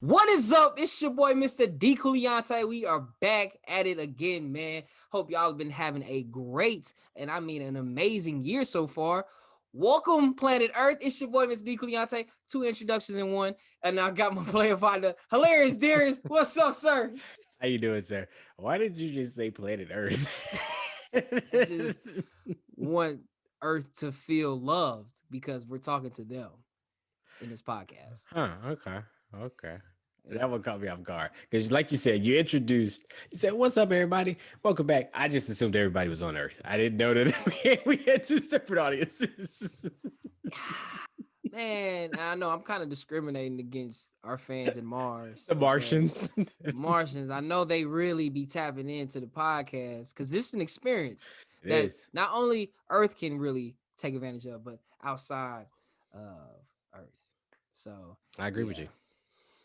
What is up? It's your boy, Mr. D. Culiante. We are back at it again, man. Hope y'all have been having a great, and I mean an amazing year so far. Welcome, Planet Earth. It's your boy, Mr. D. Culiante. Two introductions in one. And I got my player finder. Hilarious Darius. What's up, sir? How you doing, sir? Why did you just say planet Earth? I just want Earth to feel loved because we're talking to them in this podcast. Huh, okay. Okay. Yeah. That one caught me off guard. Because like you said, you said, what's up, everybody? Welcome back. I just assumed everybody was on Earth. I didn't know that we had two separate audiences. Man, I know I'm kind of discriminating against our fans in Mars The because Martians. Martians, I know they really be tapping into the podcast because this is an experience It that is. not only Earth can really take advantage of, but outside of Earth. So, I agree with yeah. you.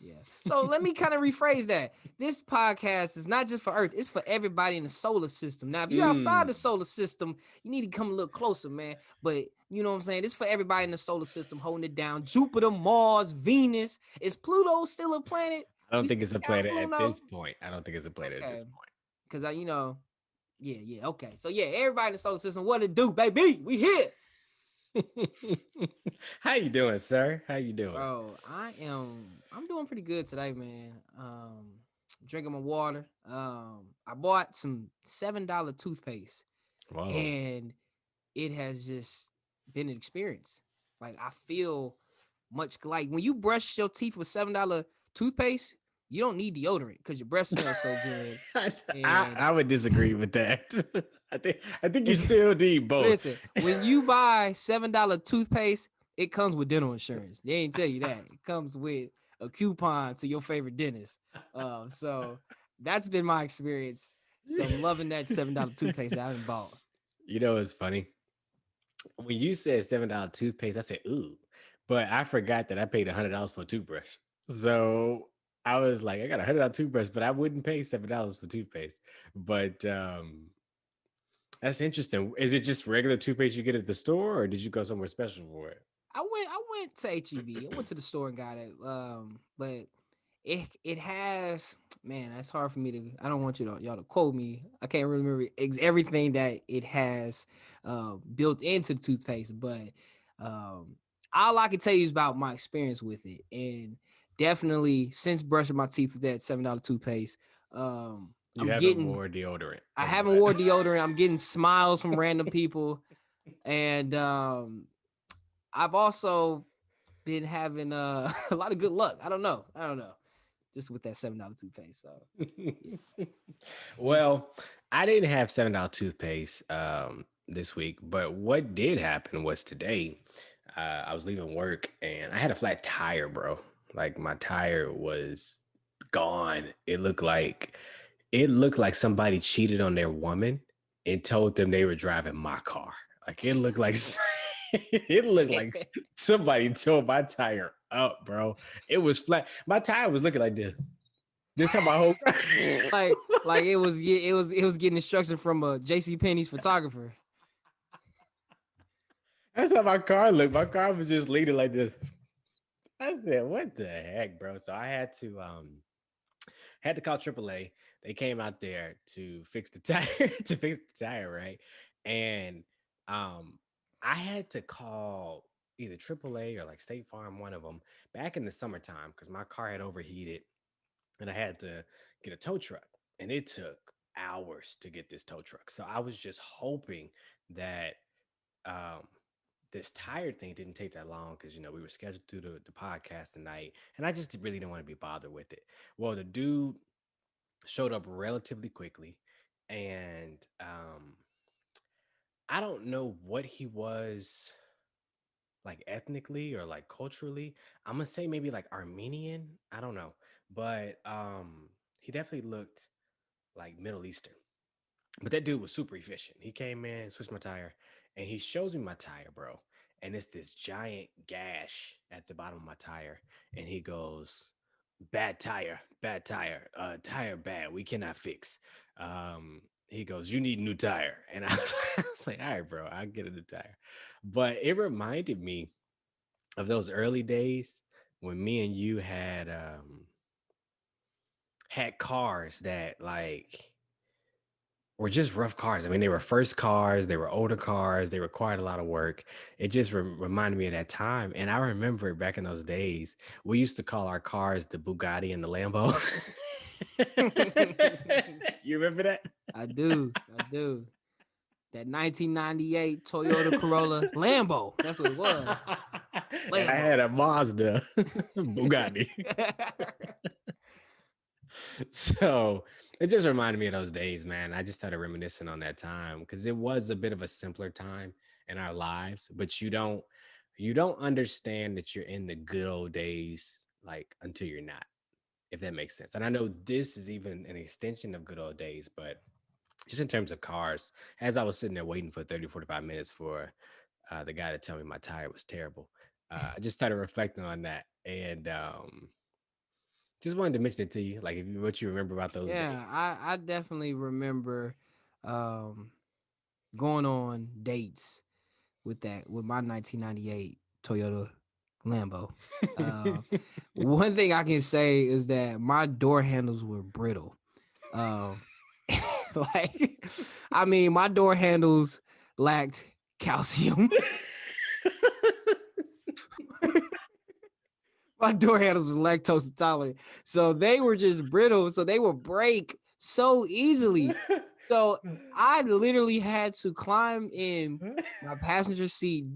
Yeah. So let me kind of rephrase that. This podcast is not just for Earth, it's for everybody in the solar system. Now, if you're outside Mm. the solar system, you need to come a little closer, man. But you know what I'm saying? It's for everybody in the solar system holding it down. Jupiter, Mars, Venus. Is Pluto still a planet? I don't We think still it's a count planet at Pluto? this point. I don't think it's a planet at Okay. this point. Because yeah. Okay. So yeah, everybody in the solar system, what it do, baby? We here. How you doing, sir? How you doing? Bro, I'm doing pretty good today, man. Drinking my water. I bought some $7 toothpaste Whoa. and it has just been an experience. Like I feel much like when you brush your teeth with $7 toothpaste, you don't need deodorant because your breath smells so good. I, And I would disagree with that. I think you still need both. listen, when you buy $7 toothpaste, it comes with dental insurance. They ain't tell you that. It comes with a coupon to your favorite dentist. So that's been my experience. So I'm loving that $7 toothpaste that I haven't bought. You know, it's funny when you said $7 toothpaste. I said ooh, but I forgot that I paid $100 for a toothbrush. So I was like, I got $100 toothbrush, but I wouldn't pay $7 for toothpaste. But that's interesting. Is it just regular toothpaste you get at the store, or did you go somewhere special for it? I went to HEB. I went to the store and got it. But it has, man, that's hard for me to. I don't want y'all to quote me. I can't really remember everything that it has built into the toothpaste, but um all I can tell you is about my experience with it. And definitely since brushing my teeth with that $7 toothpaste, You I'm haven't getting wore deodorant. I Is haven't what? wore deodorant. I'm getting smiles from random people. And I've also been having a lot of good luck. I don't know. Just with that $7 toothpaste. So yeah. Well, I didn't have $7 toothpaste this week, but what did happen was today I was leaving work and I had a flat tire, bro. Like my tire was gone. It looked like somebody cheated on their woman and told them they were driving my car. Like it looked like it looked like somebody tore my tire up, bro. It was flat. My tire was looking like this. This how my whole like it was getting instruction from a JC Penney's photographer. That's how my car looked. My car was just leaning like this. I said, "What the heck, bro?" So I had to call AAA. They came out there to fix the tire, right? And um, I had to call either AAA or like State Farm, one of them, back in the summertime because my car had overheated, and I had to get a tow truck, and it took hours to get this tow truck. So I was just hoping that um this tired thing didn't take that long because we were scheduled to do the podcast tonight, and I just really didn't want to be bothered with it. Well, the dude showed up relatively quickly, and I don't know what he was like ethnically or like culturally. I'm gonna say maybe like Armenian. I don't know, but he definitely looked like Middle Eastern. But that dude was super efficient. He came in, switched my tire, and he shows me my tire, bro. And it's this giant gash at the bottom of my tire. And he goes, bad tire, tire bad. We cannot fix. He goes, you need a new tire. And I was like, all right, bro, I'll get a new tire. But it reminded me of those early days when me and you had had cars that like were just rough cars. I mean, they were first cars, they were older cars, they required a lot of work. It just reminded me of that time. And I remember back in those days, we used to call our cars the Bugatti and the Lambo. You remember that? I do. I do. That 1998 Toyota Corolla Lambo. That's what it was. And I had Lambo. a Mazda Bugatti. So it just reminded me of those days, man. I just started reminiscing on that time because it was a bit of a simpler time in our lives, but you don't understand that you're in the good old days like until you're not, if that makes sense. And I know this is even an extension of good old days, but just in terms of cars, as I was sitting there waiting for 30, 45 minutes for the guy to tell me my tire was terrible, I just started reflecting on that. And just wanted to mention it to you, like if you, what you remember about those Yeah, days. I definitely remember um going on dates with my 1998 Toyota Lambo. Uh, one thing I can say is that my door handles were brittle. Um, like, I mean, my door handles lacked calcium. My door handles was lactose intolerant, so they were just brittle. So they would break so easily. So I literally had to climb in my passenger side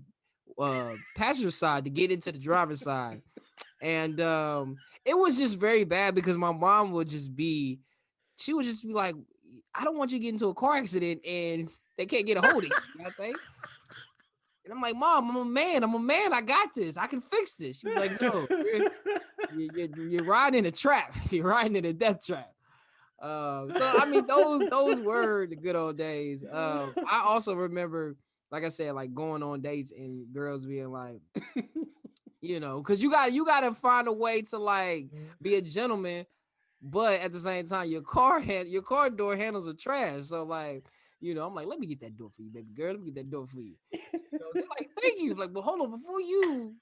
to get into the driver's side, and it was just very bad because my mom would just be, she would just be like, I don't want you to get into a car accident and they can't get a hold of you. You know what I'm saying? And I'm like, Mom, I'm a man. I'm a man. I got this. I can fix this. She's like, No, you're riding in a trap. You're riding in a death trap. So I mean, those were the good old days. I also remember, like I said, like going on dates and girls being like, because you got to find a way to like be a gentleman, but at the same time, your car door handles are trash. So like, I'm like, let me get that door for you, baby girl. Let me get that door for you. They're like, thank you. Like, but hold on, before you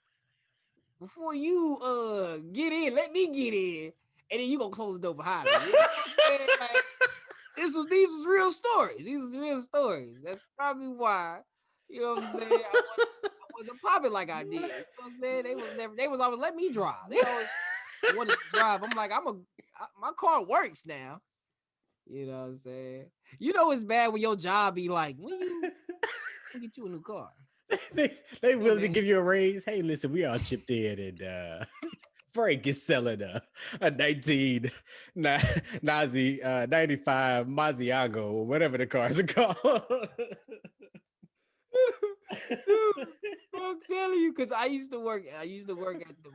get in, let me get in, and then you gonna close the door behind me. You know what I'm saying? Like, these was real stories. These was real stories. That's probably why, you know what I'm saying, I wasn't popping like I did. You know what I'm saying? They was always let me drive. They always wanted to drive. I'm like, my car works now. You know what I'm saying? It's bad when your job be like, when you get you a new car. they they Yeah, willing to man. give you a raise. Hey, listen, we all chipped in, and Frank is selling a 19 Nazi 95 Maziago or whatever the cars are called. Dude, I'm telling you, because I used to work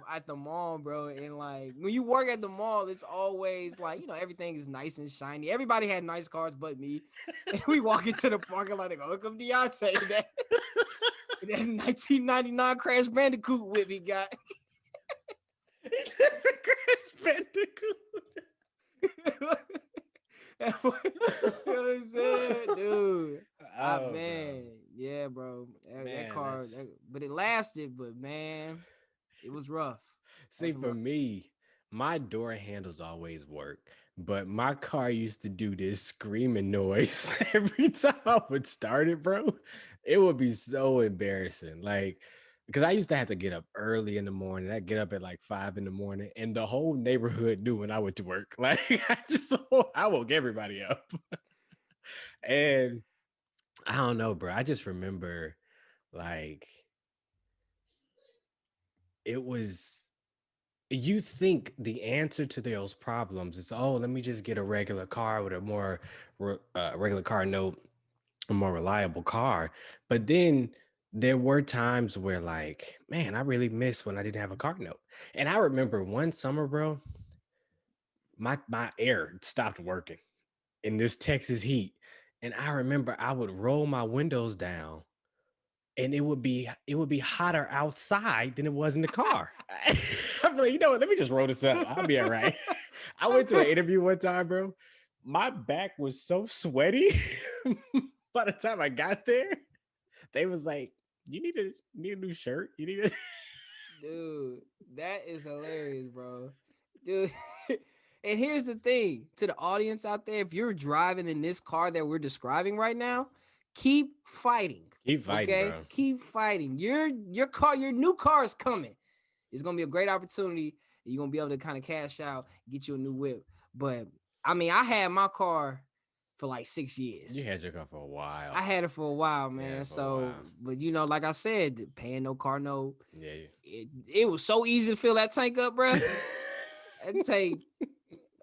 at the mall, bro. And like when you work at the mall, it's always like, everything is nice and shiny. Everybody had nice cars but me. And we walk into the parking lot and go, look up Deontay. That 1999 Crash Bandicoot with me got. He's a Crash Bandicoot. You know what I'm saying, dude? Oh, bro, Man, yeah, bro. That man, car, that's but it lasted. But man, it was rough. see That's for rough. me. My door handles always work, but my car used to do this screaming noise every time I would start it, bro. It would be so embarrassing. Like, because I used to have to get up early in the morning. I'd get up at like 5 in the morning, and the whole neighborhood knew when I went to work. Like, I woke everybody up. And I don't know, bro. I just remember like it was you think the answer to those problems is, oh, let me just get a regular car with a more regular car note, a more reliable car. But then there were times where like, man, I really miss when I didn't have a car note. And I remember one summer, bro, my air stopped working in this Texas heat. And I remember I would roll my windows down and it would be hotter outside than it was in the car. I'm like, you know what? Let me just roll this up. I'll be all right. I went to an interview one time, bro. My back was so sweaty. By the time I got there, they was like, "You need a new shirt. You need a." Dude, that is hilarious, bro. Dude, And here's the thing to the audience out there: if you're driving in this car that we're describing right now, keep fighting. Keep fighting, Okay, bro. keep fighting. Your car, your new car is coming. It's gonna be a great opportunity. You're gonna be able to kind of cash out, get you a new whip. But I mean, I had my car for like 6 years. You had your car for a I while. had it for a while, You had man. it for a So, while. but like I said, paying no car note, Yeah. it was so easy to fill that tank up, bro. And take,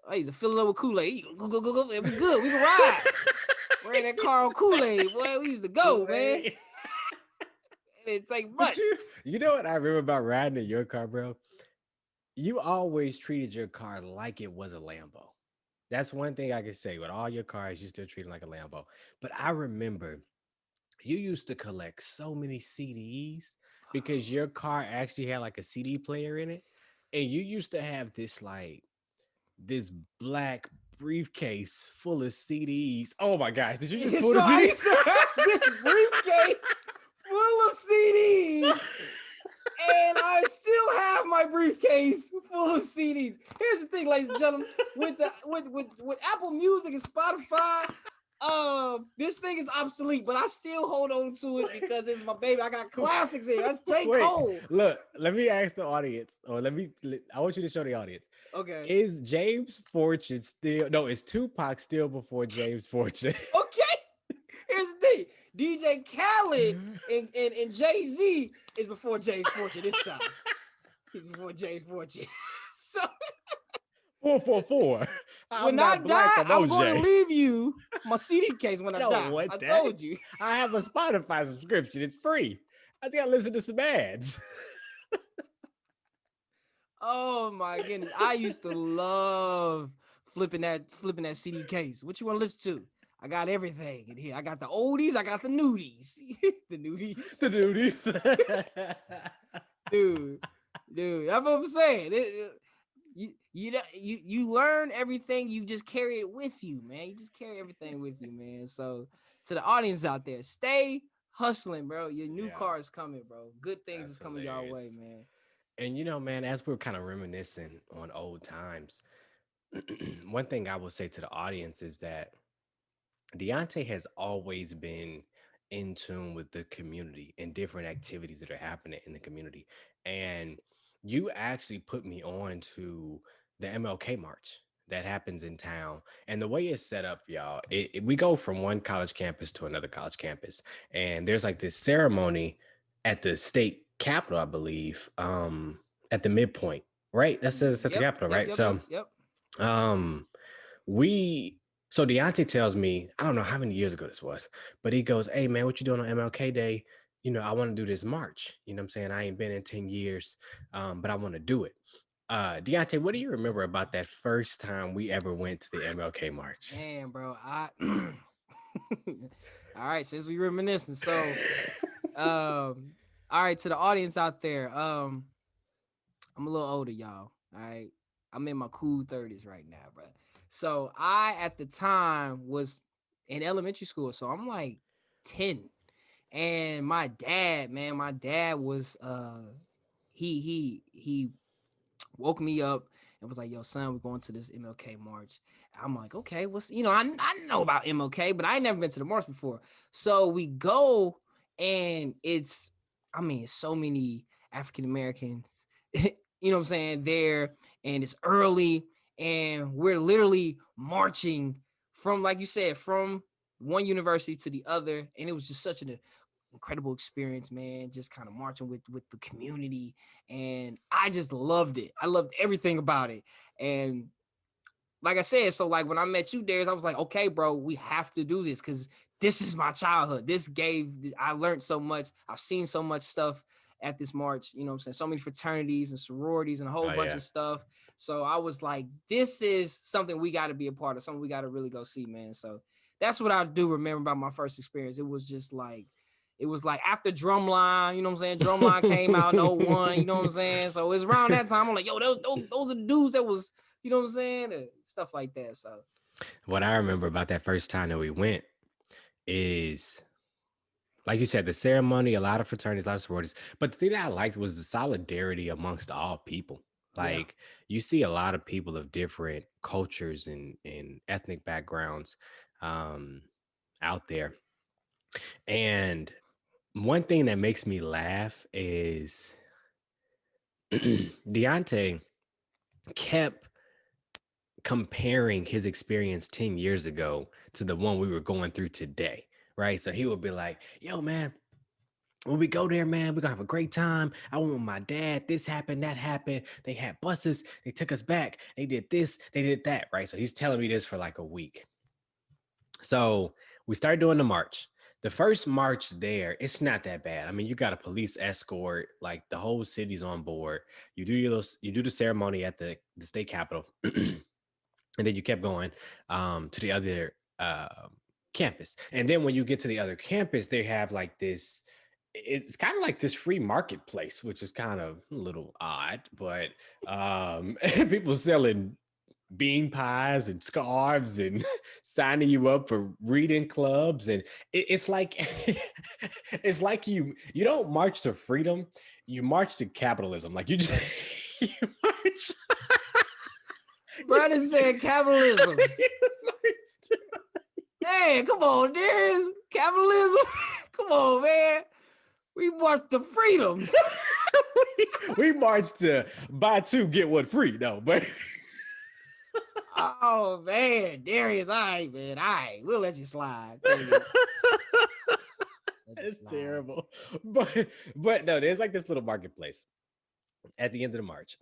I used to fill it up with Kool-Aid. Go, and we good. We can ride. Ran that car on Kool-Aid, boy. We used to go, man. Kool-Aid. It didn't take But much. you know what I remember about riding in your car, bro? You always treated your car like it was a Lambo. That's one thing I can say. With all your cars, you still treat it like a Lambo. But I remember you used to collect so many CDs because your car actually had like a CD player in it. And you used to have this black briefcase full of CDs. Oh my gosh, did you just pull So the I CD? used to have this briefcase full of CDs, and I still have my briefcase full of CDs. Here's the thing, ladies and gentlemen, with Apple Music and Spotify, this thing is obsolete, but I still hold on to it because it's my baby. I got classics in. That's J. Wait, Cole. look, let me ask the audience, or I want you to show the audience. Okay. Is James Fortune still, no, is Tupac still before James Fortune? Okay. Here's the thing. DJ Khaled and Jay-Z is before James Fortune this time. He's before James Fortune. So 444. I'm when I not black, die, I'm going to OJ. leave you my CD case when I don't die. want I that. told you. I have a Spotify subscription. It's free. I just gotta listen to some ads. Oh my goodness. I used to love flipping that CD case. What you want to listen to? I got everything in here. I got the oldies, I got the nudies. The nudies. The duties. Dude, that's what I'm saying. You learn everything. You just carry it with you, man. You just carry everything with you, man. So to the audience out there, stay hustling, bro. Your new car is coming, bro. Good things That's is coming your way, hilarious. man. And you know, man, as we're kind of reminiscing on old times, one thing I will say to the audience is that Deontay has always been in tune with the community and different activities that are happening in the community. And you actually put me on to the MLK March that happens in town. And the way it's set up, y'all, we go from one college campus to another college campus. And there's like this ceremony at the state capitol, I believe, at the midpoint, right? That's at the capitol, right? Yep. Um, we so Deontay tells me, I don't know how many years ago this was, but he goes, "Hey man, what you doing on MLK Day? You know, I want to do this march. You know what I'm saying? I ain't been in 10 years, but I want to do it." Deontay, what do you remember about that first time we ever went to the MLK March? Man, bro, all right, since we reminiscing, so all right, to the audience out there, I'm a little older, y'all. All right. I'm in my cool 30s right now, bro. So I at the time was in elementary school. So I'm like 10. And my dad, man, was he woke me up and was like, "Yo, son, we're going to this MLK march." I'm like, "Okay, what's I know about MLK, but I ain't never been to the march before." So we go, and it's so many African Americans, you know what I'm saying, there, and it's early, and we're literally marching from, like you said, from one university to the other, and it was just such an incredible experience, man. Just kind of marching with the community, and I just loved it. I loved everything about it. And like I said, so like when I met you, Darius, I was like, okay, bro, we have to do this because this is my childhood. I learned so much. I've seen so much stuff at this march, you know what I'm saying? So many fraternities and sororities and a whole bunch of stuff. So I was like, this is something we got to be a part of, something we got to really go see, man. So that's what I do remember about my first experience. It was like after Drumline, you know what I'm saying? Drumline came out in 01, you know what I'm saying? So it's around that time. I'm like, yo, those are the dudes that was, you know what I'm saying? Stuff like that. So What I remember about that first time that we went is, like you said, the ceremony, a lot of fraternities, a lot of sororities. But the thing that I liked was the solidarity amongst all people. Yeah. Like you see a lot of people of different cultures and ethnic backgrounds um, out there. And one thing that makes me laugh is Deontay kept comparing his experience 10 years ago to the one we were going through today. Right. So he would be like, yo, man, when we go there, man, we're gonna have a great time. I went with my dad. This happened, that happened. They had buses, they took us back, they did this, they did that. Right. So he's telling me this for like a week. So we started doing the march. The first march there, it's not that bad. I mean, you got a police escort, like the whole city's on board. You do the ceremony at the state capitol, and then you kept going to the other campus. And then when you get to the other campus, they have like this. It's kind of like this free marketplace, which is kind of a little odd, but people selling bean pies and scarves and signing you up for reading clubs, and it's like it's like you don't march to freedom, you march to capitalism. Like you just you march Brandon said capitalism. you march to- Hey, come on, there's capitalism. Come on, man. We marched to freedom. we march to buy two get one free. No, but Oh man, Darius, all right, man. All right, we'll let you slide. it's terrible. But no, there's like this little marketplace at the end of the march,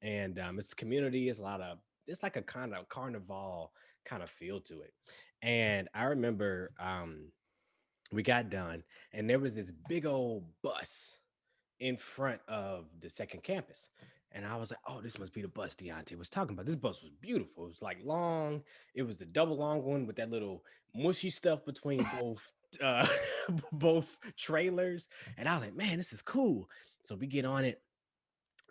and it's community. It's a lot of it's like a kind of carnival kind of feel to it. And I remember we got done, and there was this big old bus in front of the second campus. And I was like, oh, this must be the bus Deontay was talking about. This bus was beautiful. It was like long. It was the double long one with that little mushy stuff between both uh both trailers. And I was like, man, this is cool. So we get on it.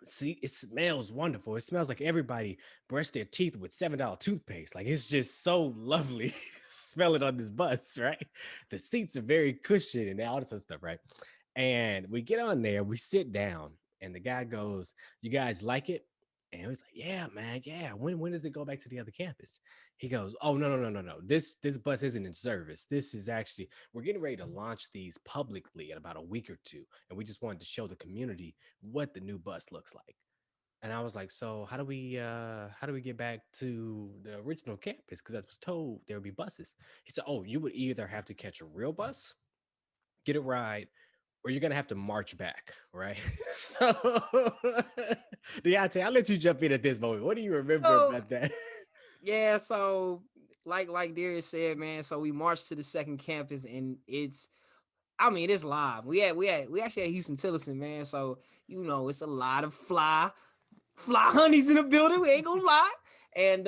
See, it smells wonderful. It smells like everybody brushed their teeth with $7 toothpaste. Like it's just so lovely. Smell it on this bus, right? The seats are very cushioned and all this other stuff, right? And we get on there, we sit down, and the guy goes, "You guys like it?" And he's like, "Yeah, man, yeah. When does it go back to the other campus?" He goes, "Oh, no. This bus isn't in service. This is actually we're getting ready to launch these publicly in about a week or two, and we just wanted to show the community what the new bus looks like." And I was like, "So how do we get back to the original campus? Because I was told there would be buses." He said, "Oh, you would either have to catch a real bus, get a ride, or you're gonna have to march back, right?" So, Deontay, I'll let you jump in at this moment. What do you remember Oh, about that? yeah. So, like Darius said, man. So we marched to the second campus, and I mean, it's live. We actually had Houston Tillotson, man. So it's a lot of fly honeys in the building. We ain't gonna lie. And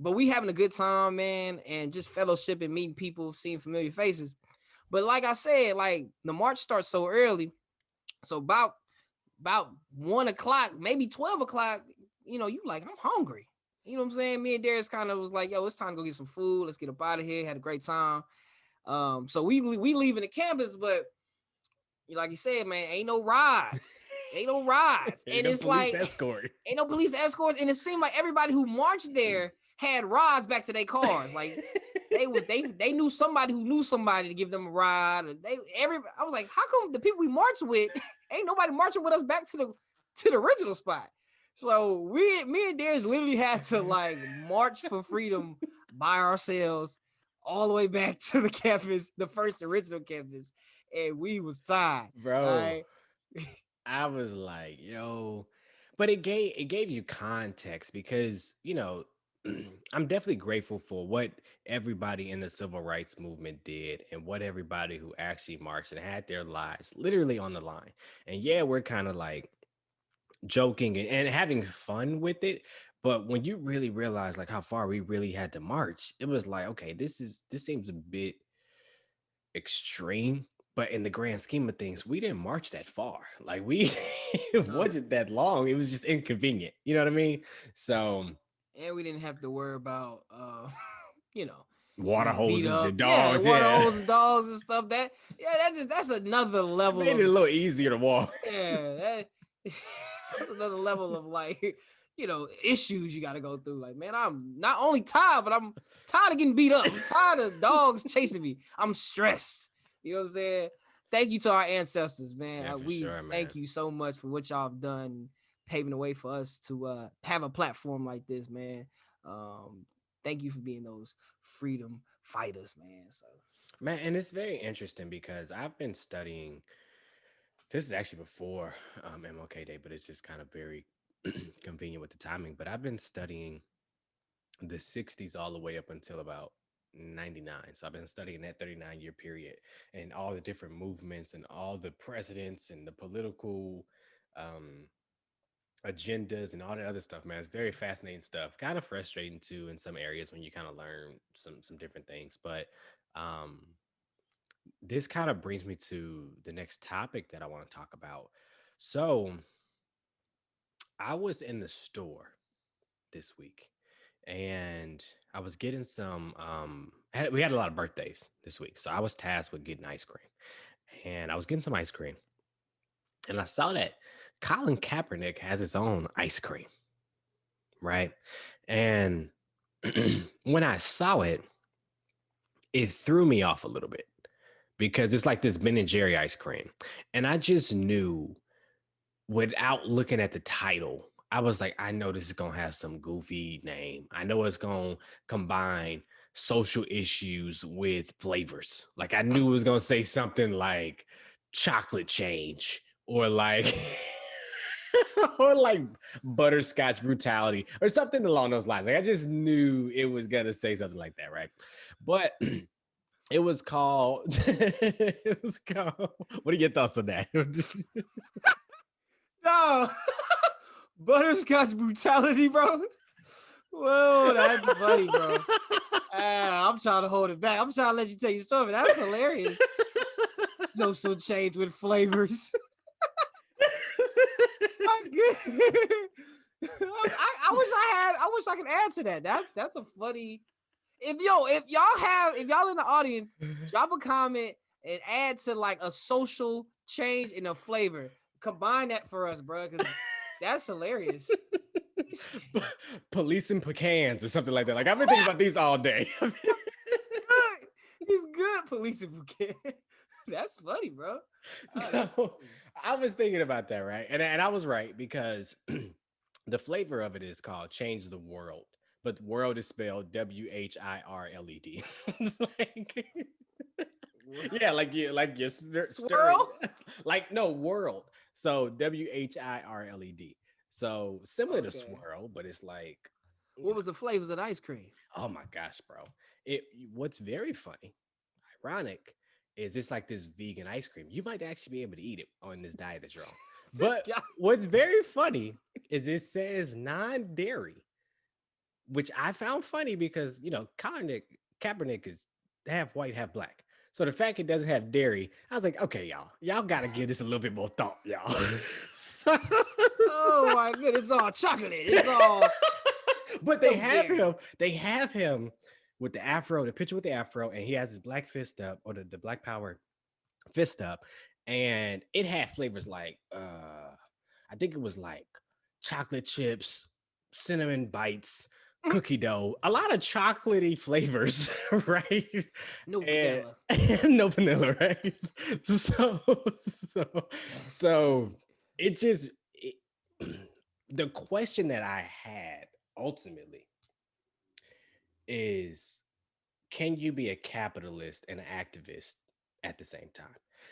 but we having a good time, man, and just fellowship and meeting people, seeing familiar faces. But like I said, like the march starts so early, so about 1 o'clock, maybe 12 o'clock. You like I'm hungry. You know what I'm saying? Me and Darius kind of was like, yo, it's time to go get some food. Let's get up out of here. Had a great time. So we leaving the campus, but like you said, man, ain't no rides. Ain't no rides. Ain't And no it's police like escort. ain't no police escorts. And it seemed like everybody who marched there had rides back to their cars. Like they knew somebody who knew somebody to give them a ride. I was like, how come the people we marched with ain't nobody marching with us back to the original spot? So me and Darius literally had to like march for freedom by ourselves all the way back to the campus, the first original campus, and we was tired. Bro, Like, I was like, yo, but it gave you context because, I'm definitely grateful for what everybody in the civil rights movement did and what everybody who actually marched and had their lives literally on the line. And yeah, we're kind of like joking and having fun with it. But when you really realize like how far we really had to march, it was like, okay, this seems a bit extreme. But in the grand scheme of things, we didn't march that far. Like it no. wasn't that long. It was just inconvenient. You know what I mean? So And we didn't have to worry about you know water getting beat hoses up. and Yeah, dogs. water Yeah. hoses and dogs and stuff. That's another It level made it of a little easier to walk. yeah. That's another level of like, issues you got to go through. Like, man, I'm not only tired, but I'm tired of getting beat up. I'm tired of dogs chasing me. I'm stressed. You know what I'm saying? Thank you to our ancestors, man. Yeah, for We sure, man. thank you so much for what y'all have done, paving the way for us to have a platform like this, man. Um, Thank you for being those freedom fighters, man. So Man, and it's very interesting because I've been studying. This is actually before MLK Day, but it's just kind of very convenient with the timing. But I've been studying the 60s all the way up until about 99. So I've been studying that 39-year period and all the different movements and all the presidents and the political um, agendas and all that other stuff, man. It's very fascinating stuff. Kind of frustrating too in some areas when you kind of learn some different things. But um, this kind of brings me to the next topic that I want to talk about. So I was in the store this week and I was getting some we had a lot of birthdays this week. So I was tasked with getting ice cream. And I was getting some ice cream. And I saw that Colin Kaepernick has his own ice cream, right? And when I saw it, it threw me off a little bit because it's like this Ben and Jerry ice cream. And I just knew without looking at the title, I was like, I know this is gonna have some goofy name. I know it's gonna combine social issues with flavors. Like I knew it was gonna say something like chocolate change or like or like butterscotch brutality or something along those lines. Like I just knew it was gonna say something like that, right? But it was called what are your thoughts on that? no. Butterscotch brutality, bro. Whoa, that's funny, bro. I'm trying to hold it back. I'm trying to let you tell your story. That's hilarious. Social change with flavors. I wish I could answer that. That's a funny. If y'all in the audience, drop a comment and add to like a social change in a flavor. Combine that for us, bro, because that's hilarious. Police and pecans or something like that. Like I've been thinking about these all day. He's good, police and pecan. That's funny, bro. So I was thinking about that, right? And I was right because the flavor of it is called Change the World, but world is spelled WHIRLED. It's like yeah, like you Swirl? like no world. So WHIRLED. So similar to swirl, but it's like what was the flavors of the ice cream? oh my gosh, bro. What's very funny, ironic, is it's like this vegan ice cream. You might actually be able to eat it on this diet that you're on. But what's very funny is it says non-dairy, which I found funny because Kaepernick is half white, half black. So the fact it doesn't have dairy, I was like, okay, y'all gotta give this a little bit more thought, y'all. Oh my goodness, it's all chocolate. It's all but they have him with the afro, the picture with the afro, and he has his black fist up, or the Black Power fist up, and it had flavors like I think it was like chocolate chips, cinnamon bites, cookie dough, a lot of chocolatey flavors, right? No vanilla. No vanilla, right? So it just the question that I had ultimately is, can you be a capitalist and an activist at the same time?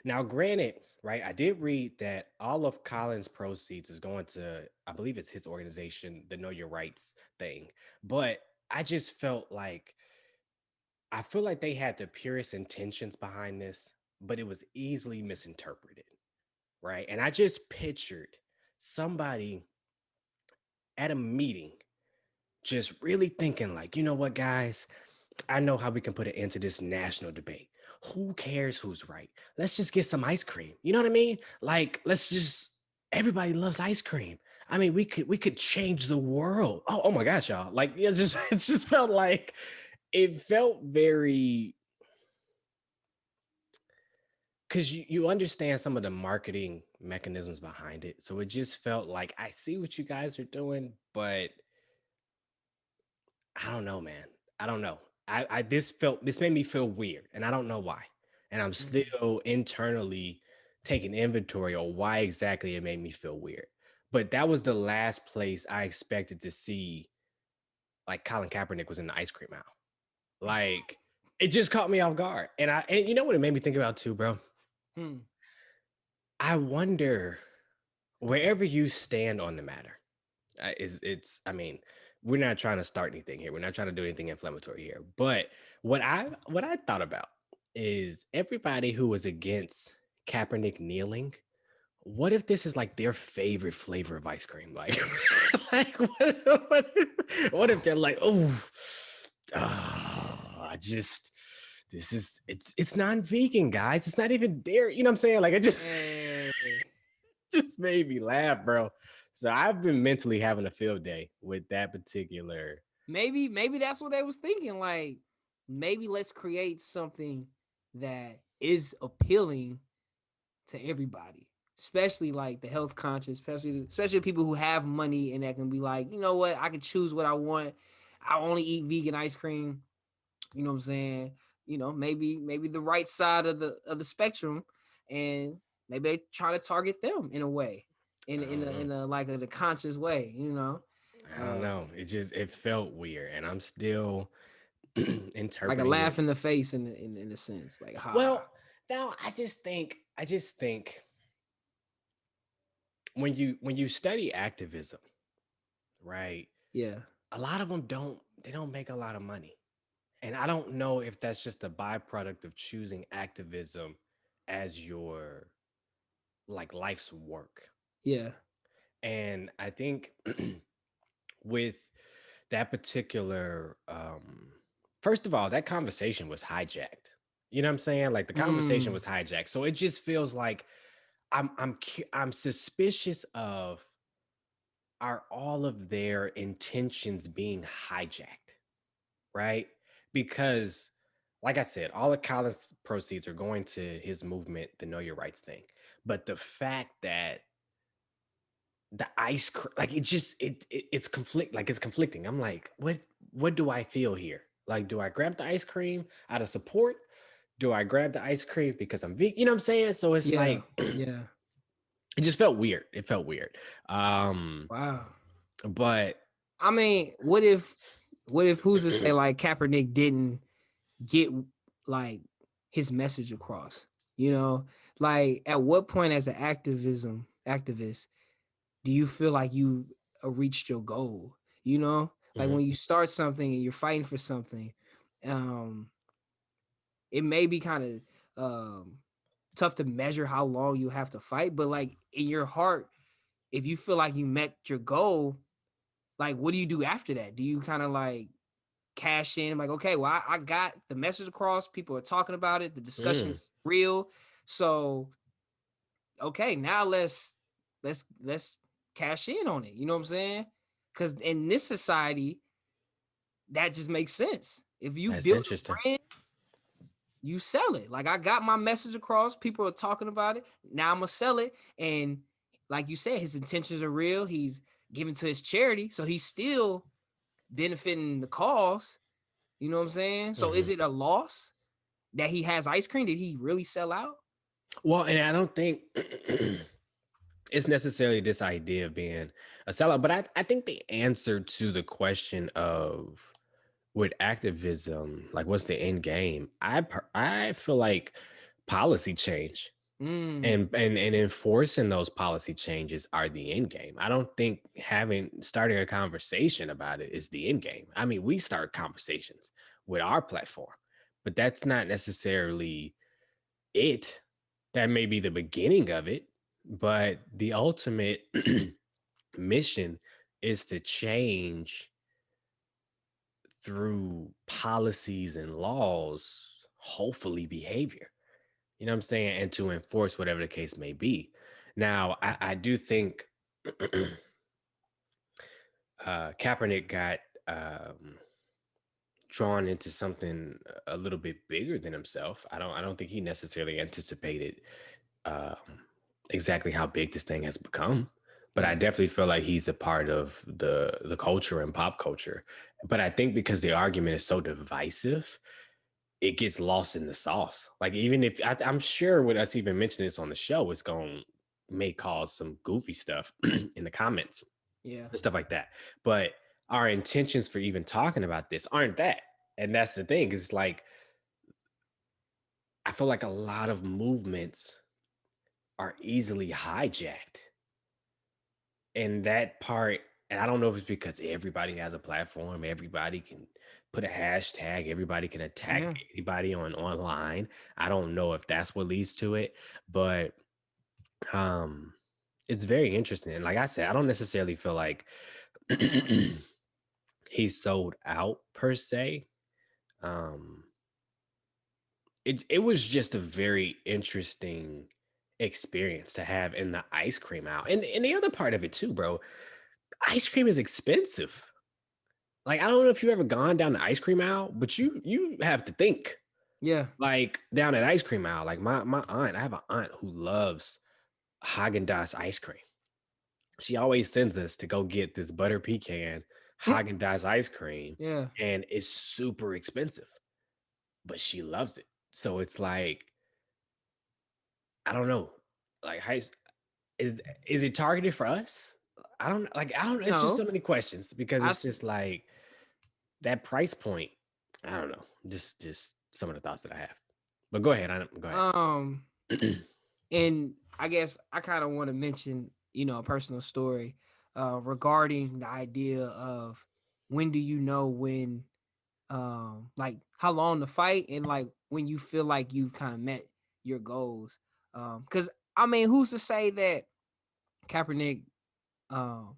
Now, granted, right, I did read that all of Colin's proceeds is going to, I believe it's his organization, the Know Your Rights thing. But I just I feel like they had the purest intentions behind this, but it was easily misinterpreted, right? And I just pictured somebody at a meeting just really thinking like, you know what, guys, I know how we can put an end to this national debate. Who cares who's right? Let's just get some ice cream. You know what I mean? Like, everybody loves ice cream. I mean, we could change the world. Oh my gosh, y'all. Like, it just felt like it felt very, because you understand some of the marketing mechanisms behind it. So it just felt like I see what you guys are doing, but I don't know, man. I don't know. This made me feel weird, and I don't know why. And I'm Mm. still internally taking inventory of why exactly it made me feel weird. But that was the last place I expected to see like Colin Kaepernick was in the ice cream aisle. Like it just caught me off guard. And you know what it made me think about too, bro? Hmm. I wonder wherever you stand on the matter. I mean, we're not trying to start anything here. We're not trying to do anything inflammatory here. But what I thought about is everybody who was against Kaepernick kneeling. What if this is like their favorite flavor of ice cream? Like, like what if they're like, I just it's non-vegan, guys. It's not even dairy. You know what I'm saying? Like, it just Eh, just made me laugh, bro. So I've been mentally having a field day with that particular. maybe that's what they was thinking. Like, maybe let's create something that is appealing to everybody, especially like the health conscious, especially people who have money and that can be like, you know what, I can choose what I want. I only eat vegan ice cream. You know what I'm saying? Maybe the right side of the spectrum, and maybe they try to target them in a way, I in don't know. a like a conscious way. I don't Uh, know. It felt weird, and I'm still like a interpreting laugh it. in the face in a sense, like ha. Well, now I just think when you study activism, right? Yeah, A lot of them don't make a lot of money. And I don't know if that's just a byproduct of choosing activism as your like life's work. yeah. And I think with that particular first of all, that conversation was hijacked. You know what I'm saying? Like the conversation Mm, was hijacked. So it just feels like I'm suspicious of are all of their intentions being hijacked, right? Because, like I said, all of Colin's proceeds are going to his movement, the Know Your Rights thing. But the fact that the ice cream, like it's conflict, like it's conflicting. I'm like, what do I feel here? Like, do I grab the ice cream out of support? Do I grab the ice cream because I'm vegan? You know what I'm saying? So it's yeah, like yeah. it just felt weird. It felt weird. Um, Wow. but I mean, what if who's to say like Kaepernick didn't get like his message across? You know, like at what point as an activist do you feel like you reached your goal? Like Mhm, when you start something and you're fighting for something, um, it may be kind of tough to measure how long you have to fight, but like in your heart, if you feel like you met your goal, like what do you do after that? Do you kind of like cash in? Like, okay, well, I got the message across. People are talking about it. The mm, discussion's real. So, okay, now let's cash in on it. You know what I'm saying? Because in this society, that just makes sense. If you that's build interesting. a brand, you sell it. Like I got my message across. People are talking about it. Now I'm gonna sell it. And like you said, his intentions are real. He's giving to his charity, so he's still benefiting the cause. You know what I'm saying? So is Mhm. it a loss that he has ice cream? Did he really sell out? Well, and I don't think it's necessarily this idea of being a sellout, but I think the answer to the question of with activism, like what's the end game? I feel like policy change Mm, and enforcing those policy changes are the end game. I don't think starting a conversation about it is the end game. I mean, we start conversations with our platform, but that's not necessarily it. That may be the beginning of it, but the ultimate mission is to change through policies and laws, hopefully behavior. You know what I'm saying? And to enforce whatever the case may be. Now, I do think Kaepernick got drawn into something a little bit bigger than himself. I don't think he necessarily anticipated um, exactly how big this thing has become, but I Yeah. definitely feel like he's a part of the culture and pop culture. But I think because the argument is so divisive, it gets lost in the sauce. Like even if I'm sure with us even mentioning this on the show, it's going to may cause some goofy stuff in the comments Yeah. and stuff like that. But our intentions for even talking about this aren't that. And that's the thing. Is like I feel like a lot of movements are easily hijacked. And that part, and I don't know if it's because everybody has a platform, everybody can put a hashtag, everybody can attack Yeah. anybody on online. I don't know if that's what leads to it, but um it's very interesting. And like I said, I don't necessarily feel like he's sold out per se. Um it was just a very interesting experience to have in the ice cream out. And the other part of it too, bro, ice cream is expensive. Like I don't know if you ever gone down the ice cream aisle, but you have to think. Yeah. Like down at ice cream aisle, like my aunt, I have an aunt who loves Haagen-Dazs ice cream. She always sends us to go get this butter pecan Haagen-Dazs ice cream, Yeah. and it's super expensive, but she loves it. So it's like I don't know, like how is is it targeted for us? I don't like I don't. It's just No. so many questions because I it's just like that price point. I don't know. Just some of the thoughts that I have. But go ahead. Go ahead. um and I guess I kind of want to mention, a personal story regarding the idea of when do you know when like how long to fight and like when you feel like you've kind of met your goals. Cuz I mean, who's to say that Kaepernick um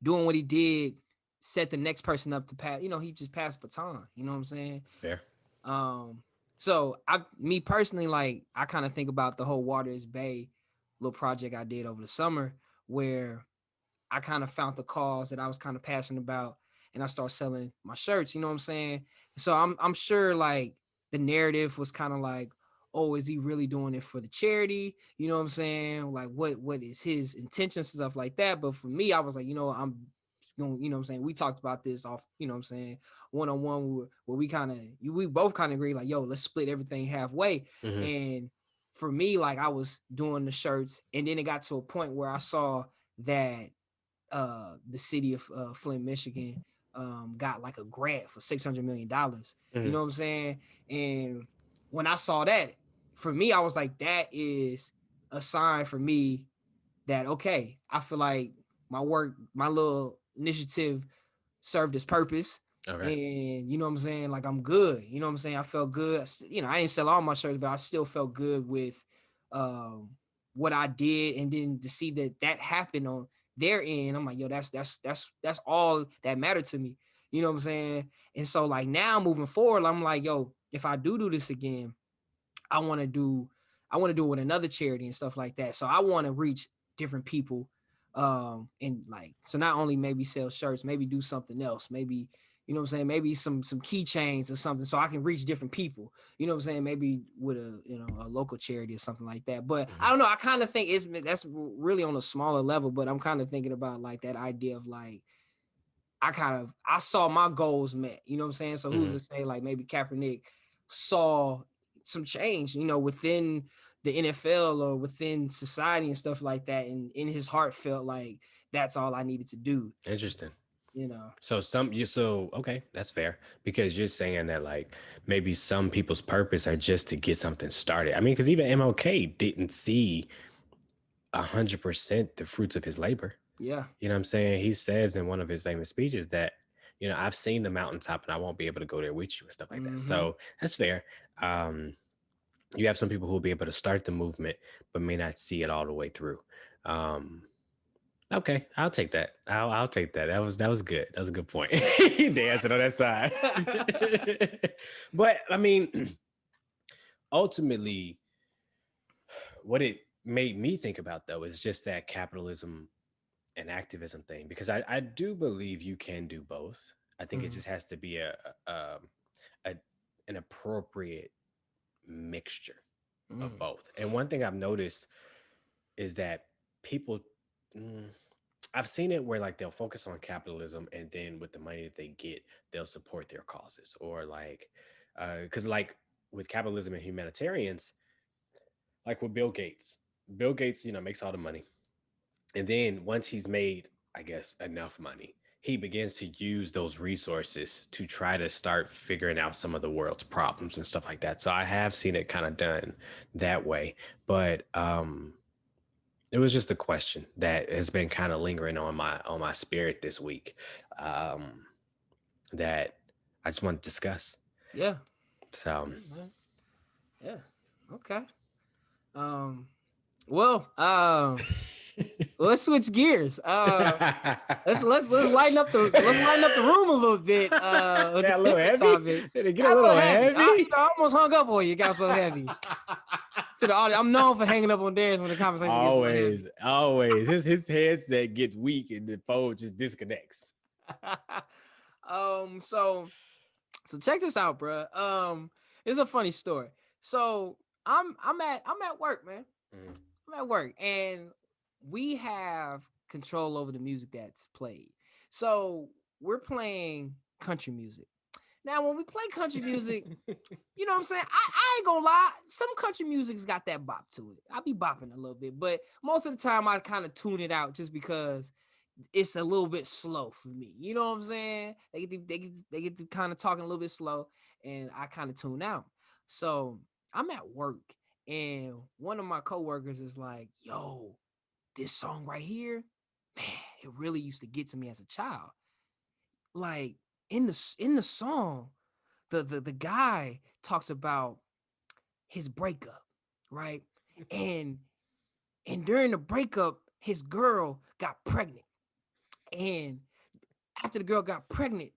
doing what he did set the next person up to pass, he just passed baton, you know what I'm saying? It's fair. Um, so me personally, like I kind of think about the whole Waters Bay little project I did over the summer, where I kind of found the cause that I was kind of passionate about, and I started selling my shirts. You know what I'm saying? So I'm sure like the narrative was kind of like, oh, is he really doing it for the charity? You know what I'm saying? Like what is his intentions and stuff like that. But for me, I was like, I'm going, you know what I'm saying? We talked about this off, you know what I'm saying, one on one where we both kind of agree, like, yo, let's split everything halfway. Hmm. And for me, like I was doing the shirts, and then it got to a point where I saw that the city of Flint, Michigan, got like a grant for $600 million. You Hmm. know what I'm saying? And when I saw that, for me, I was like, that is a sign for me that okay, I feel like my work, my little initiative served its purpose. Okay. And you know what I'm saying? Like I'm good. You know what I'm saying? I felt good. I didn't sell all my shirts, but I still felt good with um what I did. And then to see that happened on their end, I'm like, yo, that's all that mattered to me. You know what I'm saying? And so like now moving forward, I'm like, yo, if I do this again, I want to do I want to do it with another charity and stuff like that. So I want to reach different people. And like so not only maybe sell shirts, maybe do something else, maybe you know what I'm saying, maybe some keychains or something so I can reach different people. You know what I'm saying? Maybe with a local charity or something like that. But I Hmm. don't know. I kind of think that's really on a smaller level, but I'm kind of thinking about like that idea of like I saw my goals met. You know what I'm saying? So who's Hmm. to say like maybe Kaepernick saw some change, within the NFL or within society and stuff like that, and in his heart felt like that's all I needed to do. Interesting. You know? So okay, that's fair because you're saying that like maybe some people's purpose are just to get something started. I mean, because even MLK didn't see 100% the fruits of his labor. Yeah. You know what I'm saying? He says in one of his famous speeches that, I've seen the mountaintop and I won't be able to go there with you and stuff like that. Mm-hmm. So that's fair. Um, you have some people who will be able to start the movement, but may not see it all the way through. Um, okay, I'll take that. I'll take that. That was good. That was a good point. Dancing on that side. But I mean, ultimately, what it made me think about though is just that capitalism and activism thing because I do believe you can do both. I think it Mm-hmm. just has to be a an appropriate mixture of Mm-hmm. both. And one thing I've noticed is that people, mm, I've seen it where like they'll focus on capitalism, and then with the money that they get, they'll support their causes, or like, because like with capitalism and humanitarians, like with Bill Gates. Bill Gates, makes all the money. And then once he's made, I guess, enough money, he begins to use those resources to try to start figuring out some of the world's problems and stuff like that. So I have seen it kind of done that way. But it was just a question that has been kind of lingering on my spirit this week, um, that I just want to discuss. Yeah. So Yeah, man. Yeah. Okay. Um. Well. Let's switch gears. Let's lighten up the room a little bit. With yeah, a a little different heavy. topic. Did it get a Got a little little heavy. heavy? I almost hung up on you. It got so heavy. To the audience, I'm known for hanging up on Darius when the conversation gets a little heavy. Always. His headset gets weak and the phone just disconnects. So check this out, bro. It's a funny story. So I'm at work, man. Mhm. I'm at work, and we have control over the music that's played. So we're playing country music. Now, when we play country music, you know what I'm saying? I ain't gonna lie. Some country music's got that bop to it. I be bopping a little bit, but most of the time I kind of tune it out just because it's a little bit slow for me. You know what I'm saying? They get to kind of talking a little bit slow, and I kind of tune out. So I'm at work, and one of my coworkers is like, "Yo, this song right here, man, it really used to get to me as a child. Like in the song, the guy talks about his breakup, right? And during the breakup, his girl got pregnant. And after the girl got pregnant,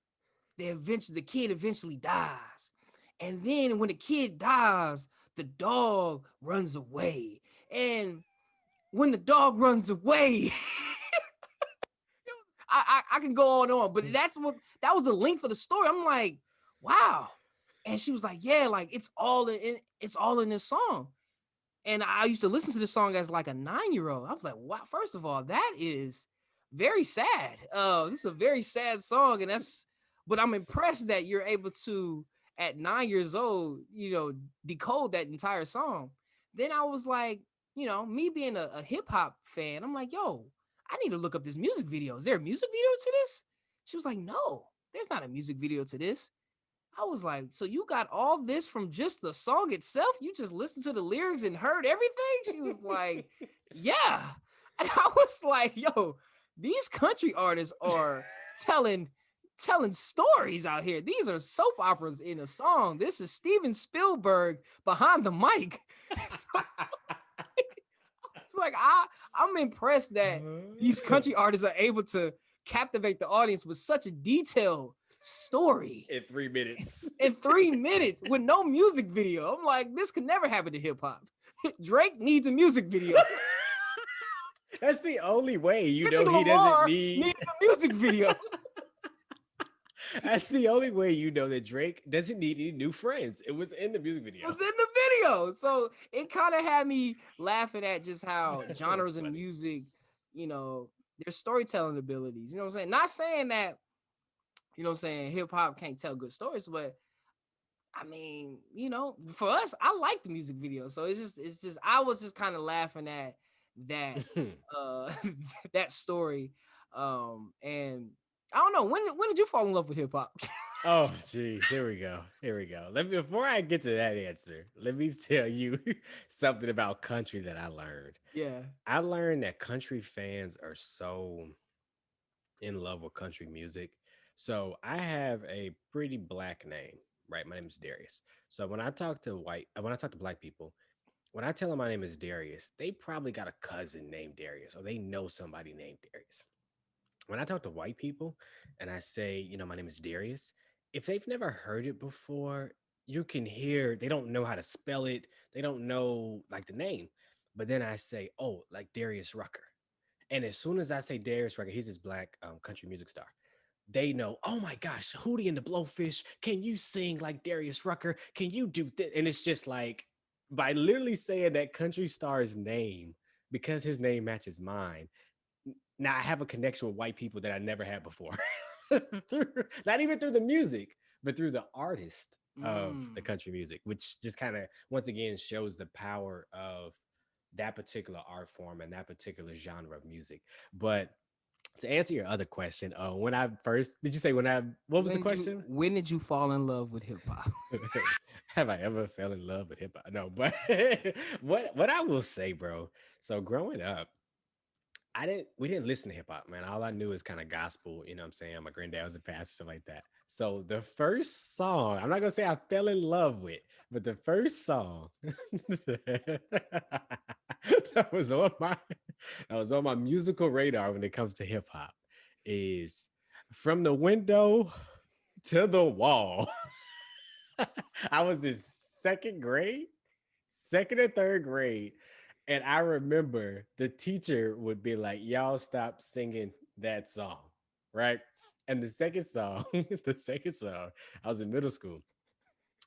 the kid eventually dies. And then when the kid dies, the dog runs away. And when the dog runs away, I can go on and on, but that was the length of the story. I'm like, wow. And she was like, yeah, like it's all in this song. And I used to listen to this song as like a 9-year-old. I was like, wow, first of all, that is very sad. This is a very sad song. But I'm impressed that you're able to, at 9 years old, decode that entire song. Then I was like, me being a hip hop fan, I'm like, yo, I need to look up this music video. Is there a music video to this? She was like, no, there's not a music video to this. I was like, so you got all this from just the song itself? You just listened to the lyrics and heard everything? She was like, yeah. And I was like, yo, these country artists are telling stories out here. These are soap operas in a song. This is Steven Spielberg behind the mic. So, it's like I'm impressed that these country artists are able to captivate the audience with such a detailed story In 3 minutes. in 3 minutes with no music video. I'm like, this could never happen to hip hop. Drake needs a music video. That's the only way Kendrick he Lamar doesn't need. needs a music video. That's the only way that Drake doesn't need any new friends. It was in the music It video. was in the video. So it kind of had me laughing at just how genres and funny. music, their storytelling abilities. You know what I'm saying? Not saying that, hip hop can't tell good stories, but I mean, for us, I like the music video. So it's just I was just kind of laughing at that that story. And I don't know, when did you fall in love with hip hop? Oh, geez. Here we go. Before I get to that answer, let me tell you something about country that I learned. Yeah. I learned that country fans are so in love with country music. So I have a pretty black name, right? My name is Darius. So when I talk to black people, when I tell them my name is Darius, they probably got a cousin named Darius, or they know somebody named Darius. When I talk to white people and I say, my name is Darius, if they've never heard it before, you can hear they don't know how to spell it. They don't know like the name. But then I say, oh, like Darius Rucker. And as soon as I say Darius Rucker, he's this black country music star. They know, oh my gosh, Hootie and the Blowfish, can you sing like Darius Rucker? Can you do that? And it's just like by literally saying that country star's name, because his name matches mine. Now I have a connection with white people that I never had before. Not even through the music, but through the artist of the Mm. country music, which just kind of once again shows the power of that particular art form and that particular genre of music. But to answer your other question, when I first did you say when I what was the question? When did you fall in love with hip hop? Have I ever fell in love with hip hop? No, but what I will say, bro. So growing up, we didn't listen to hip hop, man. All I knew is kind of gospel, you know what I'm saying? My granddad was a pastor, stuff like that. So the first song, I'm not gonna say I fell in love with, but the first song that was on my that was on my musical radar when it comes to hip hop is From the Window to the Wall. I was in second grade, second or third grade. And I remember the teacher would be like, y'all stop singing that song. Right. And the second song, the second song, I was in middle school,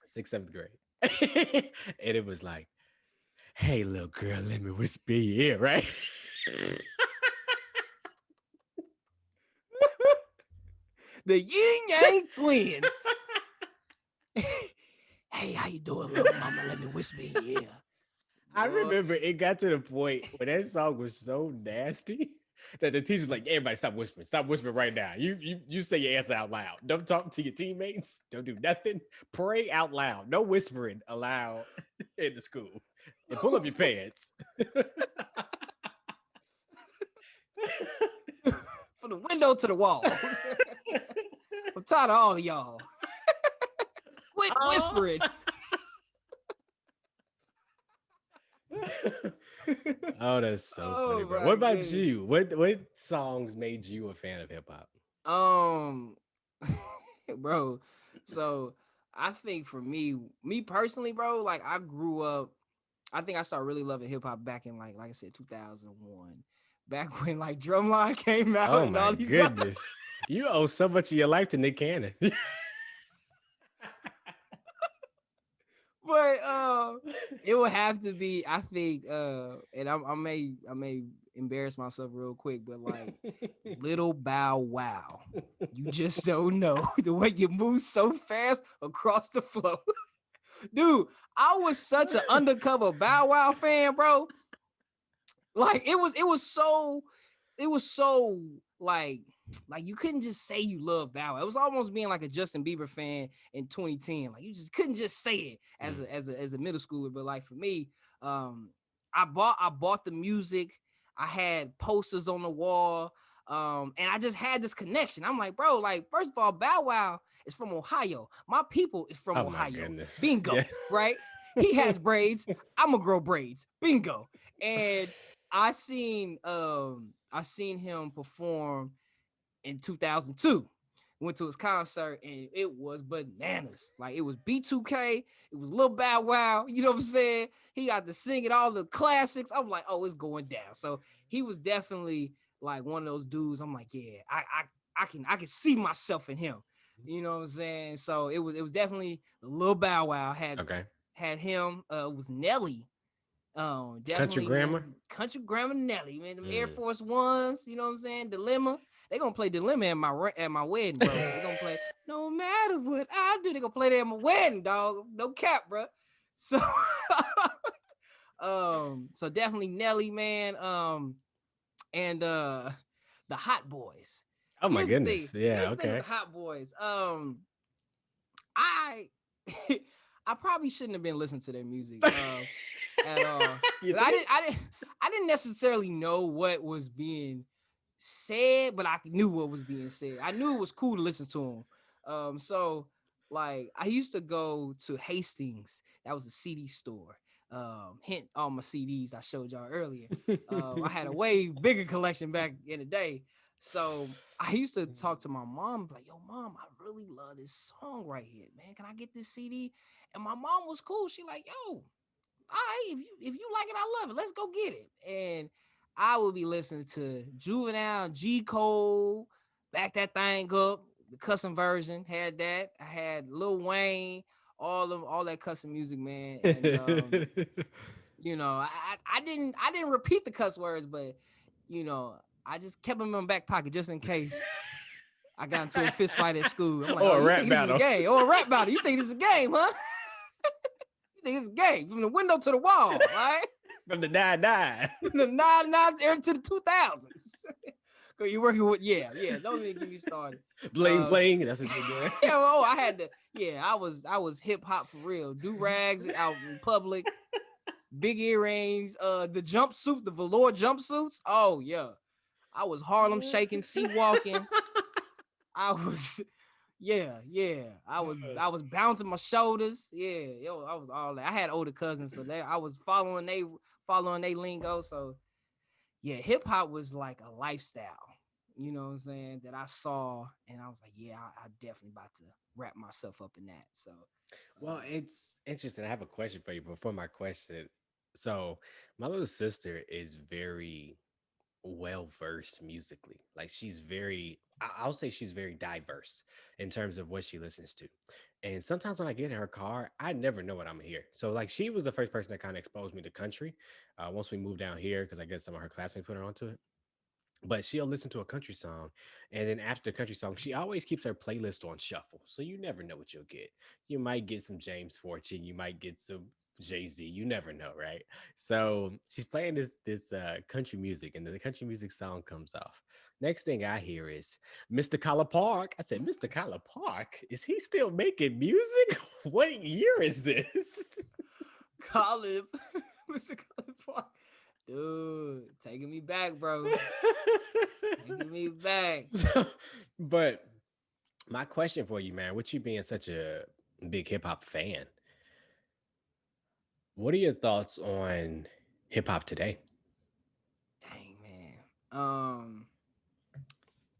sixth, seventh grade. And it was like, hey, little girl, let me whisper in your ear, right? The Yin Yang Twins. Hey, how you doing, little mama? Let me whisper in your ear. I Boy. remember it got to the point where that song was so nasty that the teacher was like, everybody stop whispering. Stop whispering right now. You say your answer out loud. Don't talk to your teammates. Don't do nothing. Pray out loud. No whispering allowed in the school. And pull up your pants. From the window to the wall. I'm tired of all of y'all. Quit whispering. Oh, that's so funny, Oh bro. What my about goodness. you? What songs made you a fan of hip hop? Um, bro. So I think for me personally, bro, like I grew up. I think I started really loving hip hop back in like I said, 2001. Back when like Drumline came out Oh and my all these songs. goodness. You owe so much of your life to Nick Cannon. But it would have to be, I think, and I may embarrass myself real quick, but like Little Bow Wow. You just don't know the way you move so fast across the floor. Dude, I was such an undercover Bow Wow fan, bro. Like it was so like you couldn't just say you love Bow Wow. It was almost being like a Justin Bieber fan in 2010. Like you just couldn't just say it as Mm. a middle schooler. But like for me, um, I bought the music. I had posters on the wall. And I just had this connection. I'm like, bro, like, first of all, Bow Wow is from Ohio. My people is from Oh my Ohio. goodness. Yeah. Bingo, right? He has braids. I'm gonna grow braids. Bingo. And I seen him perform in 2002. Went to his concert and it was bananas. Like it was B2K, it was Lil Bow Wow, you know what I'm saying? He got to sing it all the classics. I'm like, oh, it's going down. So he was definitely like one of those dudes. I'm like, yeah, I can see myself in him. You know what I'm saying? So it was definitely Lil Bow Wow Okay. had him. It was Nelly. Country Definitely, grammar. man. Country Grammar Nelly, man. Them Air Mm. Force Ones, you know what I'm saying? Dilemma. They gonna play Dilemma at my wedding, bro. They gonna play no matter what I do. They gonna play that at my wedding, dog. No cap, bro. So, so definitely Nelly, man. And the Hot Boys. Oh my Here's the goodness. thing. Yeah. Here's the thing with Okay. the Hot Boys. I I probably shouldn't have been listening to their music. At all. You 'Cause think? I didn't necessarily know what was being said, but I knew what was being said. I knew it was cool to listen to them. So like I used to go to Hastings. That was a CD store. Hint all my CDs I showed y'all earlier. I had a way bigger collection back in the day. So I used to talk to my mom, like, yo, mom, I really love this song right here, man. Can I get this CD? And my mom was cool. She like, yo, all right, if you like it, I love it. Let's go get it. And I would be listening to Juvenile, G Cole, back that thing up. The custom version had that. I had Lil Wayne, all that custom music, man. And You know, I didn't repeat the cuss words, but you know, I just kept them in my back pocket just in case I got into a fist fight at school. I'm like, oh, Or a you rap think this is a battle. game? Or a rap battle. You think this is a game, huh? You think it's a game from the window to the wall, right? From the 9-9. From the 99 to the 2000s. You working with, yeah. Don't even get me started. Bling bling. That's what you're doing. Yeah, oh, I had to. Yeah, I was hip hop for real. Do rags out in public, big earrings, the jumpsuit, the velour jumpsuits. Oh yeah, I was Harlem shaking, sea walking. I was, yeah. I was bouncing my shoulders. Yeah, yo, I was all that. I had older cousins, so I was following they lingo. So yeah, hip hop was like a lifestyle. You know what I'm saying? That I saw, and I was like, yeah, I definitely about to wrap myself up in that. So, Well, it's interesting. I have a question for you before my question. So, my little sister is very well versed musically. Like she's very, I'll say she's very diverse in terms of what she listens to. And sometimes when I get in her car, I never know what I'm gonna hear. So like she was the first person that kind of exposed me to country. Once we moved down here, because I guess some of her classmates put her onto it. But she'll listen to a country song, and then after the country song, she always keeps her playlist on shuffle. So you never know what you'll get. You might get some James Fortune, you might get some Jay-Z, you never know, right? So she's playing this country music, and the country music song comes off. Next thing I hear is Mr. Collar Park. I said, Mr. Collar Park, is he still making music? What year is this? Colin, Mr. Colin Park, dude, taking me back, bro. Taking me back. So, but my question for you, man, with you being such a big hip hop fan, what are your thoughts on hip hop today? Dang man.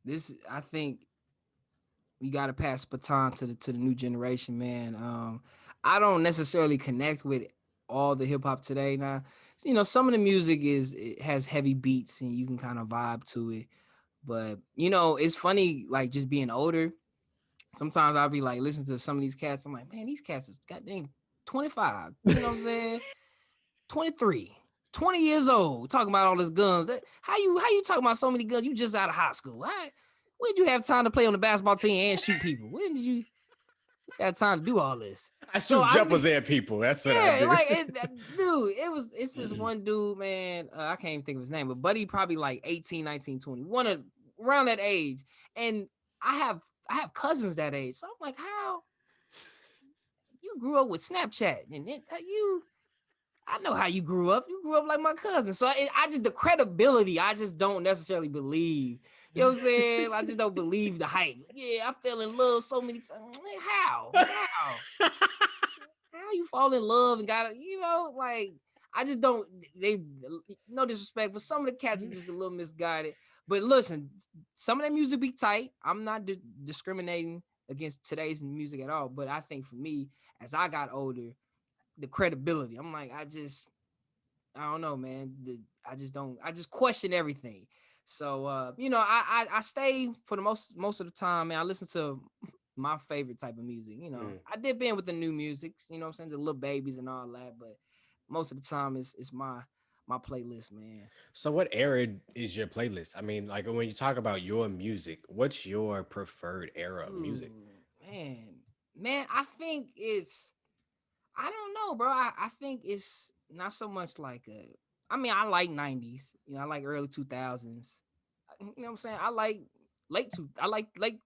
This I think you got to pass the baton to the new generation, man. I don't necessarily connect with all the hip hop today. Now, you know, some of the music it has heavy beats and you can kind of vibe to it. But you know, it's funny, like just being older. Sometimes I'll be like, listen to some of these cats. I'm like, man, these cats is goddamn 25. You know what I'm saying? 23. 20 years old, talking about all this guns. How you talking about so many guns? You just out of high school. When did you have time to play on the basketball team and shoot people? When did you have time to do all this? I So shoot I jumpers think, at people. That's what I yeah, do. like dude, it's just one dude, man. I can't even think of his name, but Buddy probably like 18, 19, 20. One of around that age. And I have I have cousins that age. So I'm like, how you grew up with Snapchat and I know how you grew up. You grew up like my cousin. So I just, the credibility, I just don't necessarily believe. You know what I'm saying? I just don't believe the hype. Yeah, I fell in love so many times. How? How you fall in love and got it? You know, like, I just don't, they, no disrespect, but some of the cats are just a little misguided. But listen, some of that music be tight. I'm not discriminating against today's music at all. But I think for me, as I got older, the credibility. I'm like, I don't know, man. I just question everything. So you know, I stay for the most of the time, man. I listen to my favorite type of music. You know, Mm. I dip in with the new music, you know what I'm saying, the little babies and all that, but most of the time it's my playlist, man. So, what era is your playlist? I mean, like when you talk about your music, what's your preferred era of music? Ooh, man. Man, I think it's I don't know, bro. I think it's not so much like I mean, I like 90s. You know, I like early 2000s. You know what I'm saying? I like late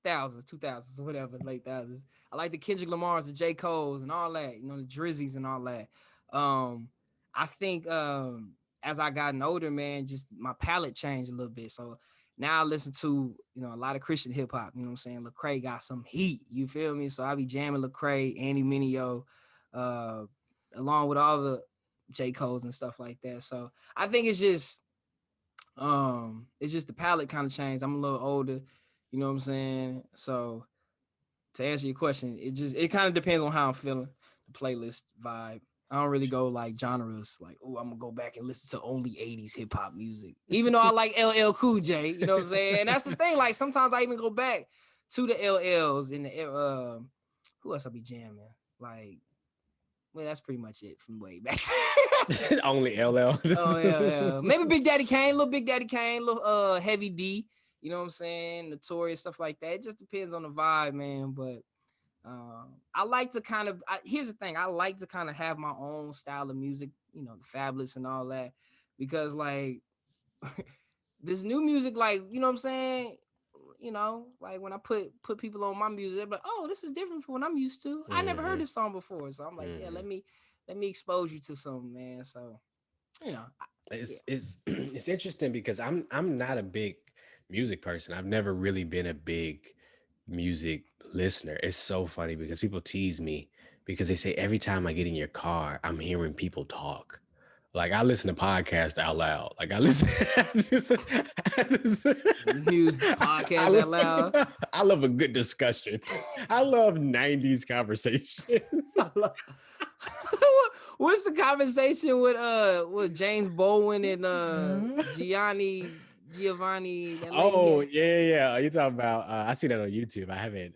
thousands, 2000s, whatever, late thousands. I like the Kendrick Lamar's, the J. Cole's and all that, you know, the Drizzies and all that. Um, I think as I gotten older, man, just my palate changed a little bit. So now I listen to, you know, a lot of Christian hip hop. You know what I'm saying? Lecrae got some heat. You feel me? So I be jamming Lecrae, Andy Mineo, uh, along with all the J. Cole's and stuff like that. So I think it's just the palette kind of changed. I'm a little older, you know what I'm saying? So to answer your question, it kind of depends on how I'm feeling, the playlist vibe. I don't really go like genres like, oh, I'm gonna go back and listen to only 80s hip hop music. Even though I like LL Cool J, you know what I'm saying? And that's the thing, like sometimes I even go back to the LLs and the who else I be jamming? Like well, that's pretty much it from way back. Only LL. Oh yeah. Maybe Big Daddy Kane, little Big Daddy Kane, little Heavy D. You know what I'm saying? Notorious, stuff like that. It just depends on the vibe, man. But I like to kind of. Here's the thing. I like to kind of have my own style of music. You know, the Fabulous and all that, because like this new music, like you know what I'm saying. You know, like when I put people on my music, they're like, "Oh, this is different from what I'm used to. I never heard this song before." So I'm like, "Yeah, let me expose you to something, man." So, you know, it's interesting because I'm not a big music person. I've never really been a big music listener. It's so funny because people tease me because they say every time I get in your car, I'm hearing people talk. Like I listen to podcasts out loud. Like I listen, news podcast out loud. I love a good discussion. I love 90s conversations. What's the conversation with James Bowen and Giovanni? Oh yeah. You talking about? I see that on YouTube. I haven't.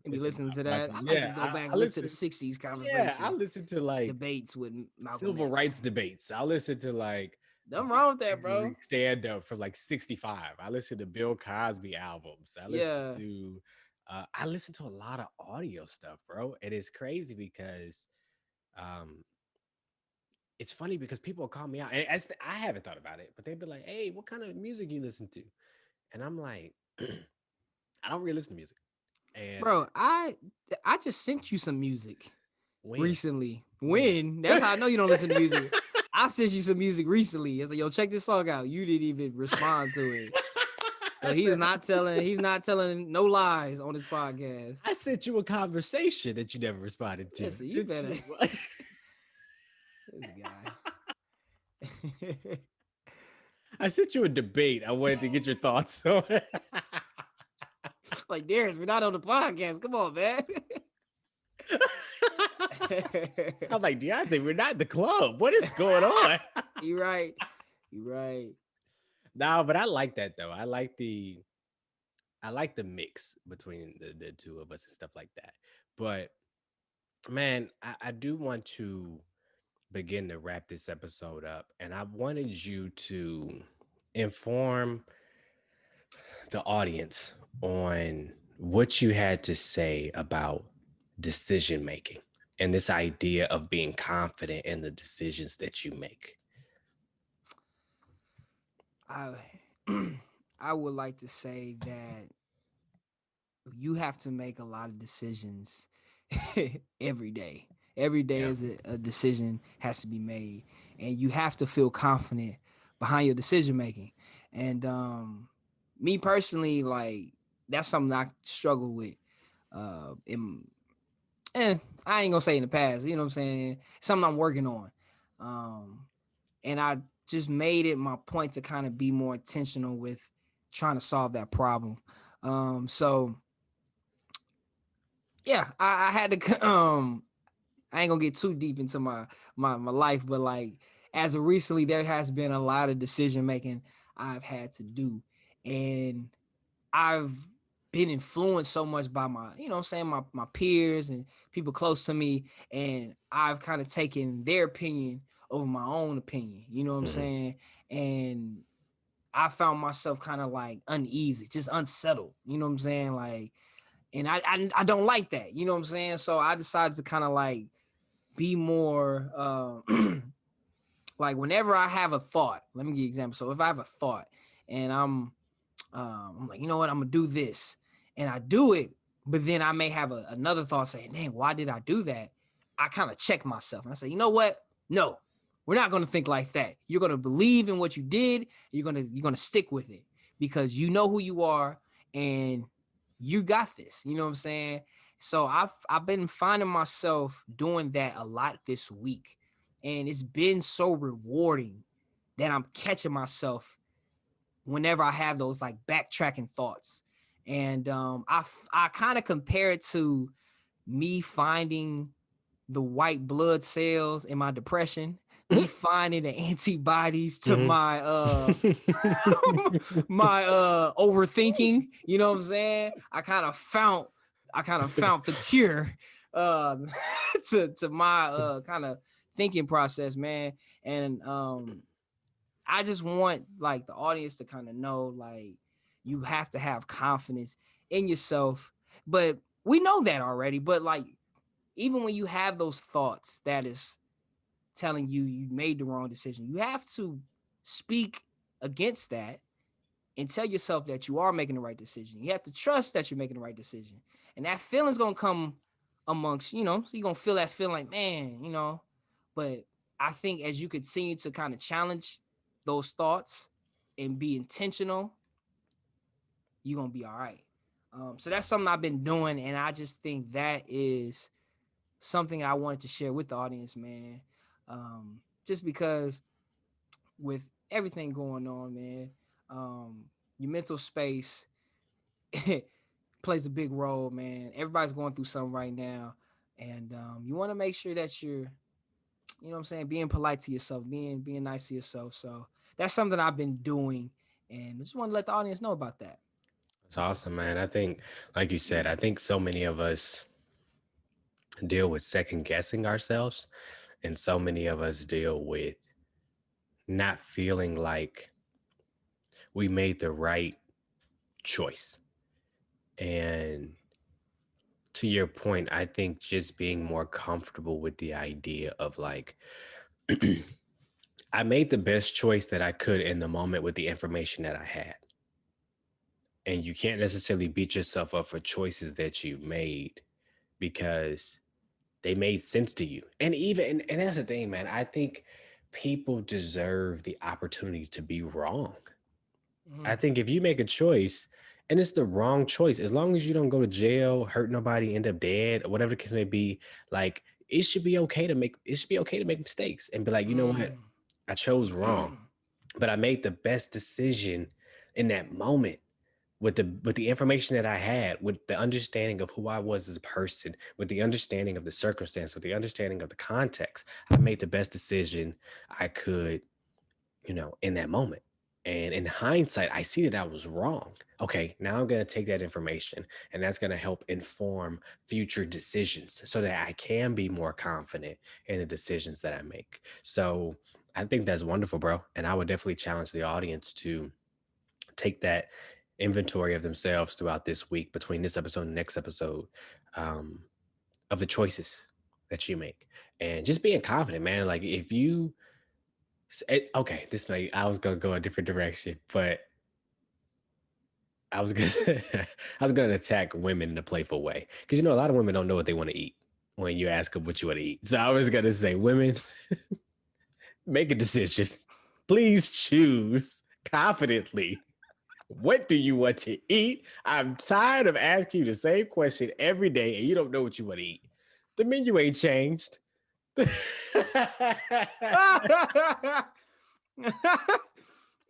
Be listening to that. I like to go back and listen to the '60s conversation. Yeah, I listen to like debates with Malcolm civil X. rights debates. I listen to like nothing wrong with that, bro. Stand up from like '65. I listen to Bill Cosby albums. I listen to a lot of audio stuff, bro. And it's crazy because it's funny because people call me out, and I haven't thought about it, but they'd be like, "Hey, what kind of music you listen to?" And I'm like, I don't really listen to music. And bro, I just sent you some music recently. When? That's how I know you don't listen to music. I sent you some music recently. It's like, yo, check this song out. You didn't even respond to it. So he's not telling no lies on his podcast. I sent you a conversation that you never responded to. Listen, you better. This guy. I sent you a debate. I wanted to get your thoughts on it. Like, Darius, we're not on the podcast. Come on, man. I'm like, Deontay, we're not in the club. What is going on? You're right. No, but I like that though. I like the mix between the two of us and stuff like that. But man, I do want to begin to wrap this episode up, and I wanted you to inform the audience on what you had to say about decision making and this idea of being confident in the decisions that you make. I would like to say that you have to make a lot of decisions every day. Every day is a decision has to be made, and you have to feel confident behind your decision making. And me personally, like that's something I struggle with. I ain't gonna say in the past, you know what I'm saying? Something I'm working on. And I just made it my point to kind of be more intentional with trying to solve that problem. So yeah, I had to I ain't gonna get too deep into my life, but like as of recently, there has been a lot of decision making I've had to do, and I've been influenced so much by my, you know what I'm saying, my peers and people close to me, and I've kind of taken their opinion over my own opinion, you know what I'm saying? And I found myself kind of like uneasy, just unsettled, you know what I'm saying? Like, and I don't like that, you know what I'm saying? So I decided to kind of like be more like whenever I have a thought, let me give you an example. So if I have a thought and I'm like, you know what, I'm gonna do this, and I do it, but then I may have another thought saying, dang, why did I do that? I kind of check myself and I say, you know what? No, we're not gonna think like that. You're gonna believe in what you did. You're gonna stick with it because you know who you are and you got this. You know what I'm saying? So I've been finding myself doing that a lot this week, and it's been so rewarding that I'm catching myself whenever I have those like backtracking thoughts. And I kind of compare it to me finding the white blood cells in my depression, me finding the antibodies to my my overthinking, you know what I'm saying? I kind of found the cure. to my kind of thinking process, man. And I just want like the audience to kind of know like you have to have confidence in yourself. But we know that already. But like even when you have those thoughts that is telling you you made the wrong decision, you have to speak against that and tell yourself that you are making the right decision. You have to trust that you're making the right decision. And that feeling's gonna come amongst, so you're gonna feel that feeling like, man, but I think as you continue to kind of challenge those thoughts and be intentional, you're gonna be all right. So that's something I've been doing, and I just think that is something I wanted to share with the audience, man. Just because with everything going on, man, your mental space plays a big role, man. Everybody's going through something right now, and you want to make sure that you're, what I'm saying, being polite to yourself, being nice to yourself. So that's something I've been doing, and I just want to let the audience know about that. It's awesome, man. I think, like you said, I think so many of us deal with second guessing ourselves, and so many of us deal with not feeling like we made the right choice. And to your point, I think just being more comfortable with the idea of like, I made the best choice that I could in the moment with the information that I had. And you can't necessarily beat yourself up for choices that you made because they made sense to you. And that's the thing, man. I think people deserve the opportunity to be wrong. I think if you make a choice and it's the wrong choice, as long as you don't go to jail, hurt nobody, end up dead, or whatever the case may be, like it should be okay to make mistakes and be like, you know what? I chose wrong, but I made the best decision in that moment with the information that I had, with the understanding of who I was as a person, with the understanding of the circumstance, with the understanding of the context. I made the best decision I could, in that moment. And in hindsight, I see that I was wrong. Okay, now I'm going to take that information and that's going to help inform future decisions so that I can be more confident in the decisions that I make. So I think that's wonderful, bro. And I would definitely challenge the audience to take that inventory of themselves throughout this week between this episode and the next episode, um, of the choices that you make and just being confident, man. Like if you, okay, I was going to go a different direction, but I was going to, I was going to attack women in a playful way. Cause a lot of women don't know what they want to eat when you ask them what you want to eat. So I was going to say, women, make a decision. Please choose confidently. What do you want to eat? I'm tired of asking you the same question every day and you don't know what you want to eat. The menu ain't changed.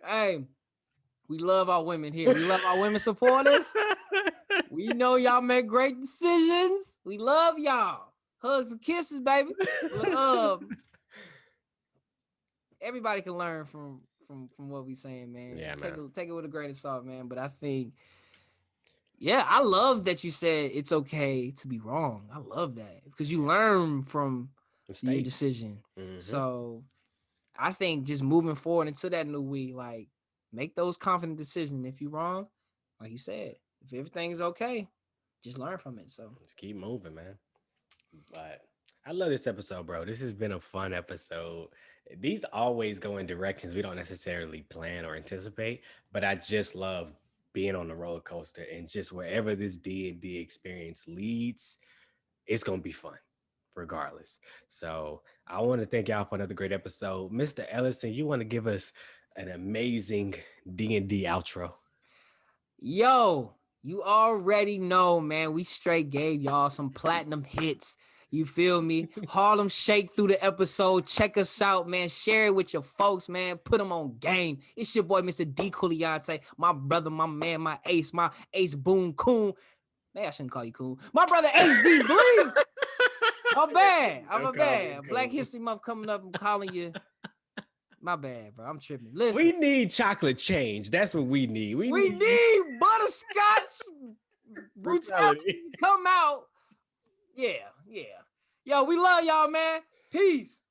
Hey, we love our women here. We love our women supporters. We know y'all make great decisions. We love y'all. Hugs and kisses, baby. Everybody can learn from what we saying, man. Yeah, take it with a grain of salt, man. But I think, yeah, I love that you said it's okay to be wrong. I love that because you learn from your decision. Mm-hmm. So I think just moving forward into that new week, like make those confident decisions. If you're wrong, like you said, if everything's okay, just learn from it. So just keep moving, man. But I love this episode, bro. This has been a fun episode. These always go in directions we don't necessarily plan or anticipate, but I just love being on the roller coaster and just wherever this D&D experience leads, it's going to be fun regardless. So I want to thank y'all for another great episode. Mr. Ellison, you want to give us an amazing D&D outro? Yo, you already know, man. We straight gave y'all some platinum hits. You feel me? Harlem Shake through the episode. Check us out, man. Share it with your folks, man. Put them on game. It's your boy, Mr. D. Cooliante. My brother, my man, my ace Boone Coon. Man, I shouldn't call you Coon. My brother, Ace D. Bleed. I'm bad. I'm a bad. Black History Month coming up. I'm calling you. My bad, bro. I'm tripping. Listen. We need chocolate change. That's what we need. We need butterscotch brutality come out. Yeah. Yo, we love y'all, man. Peace.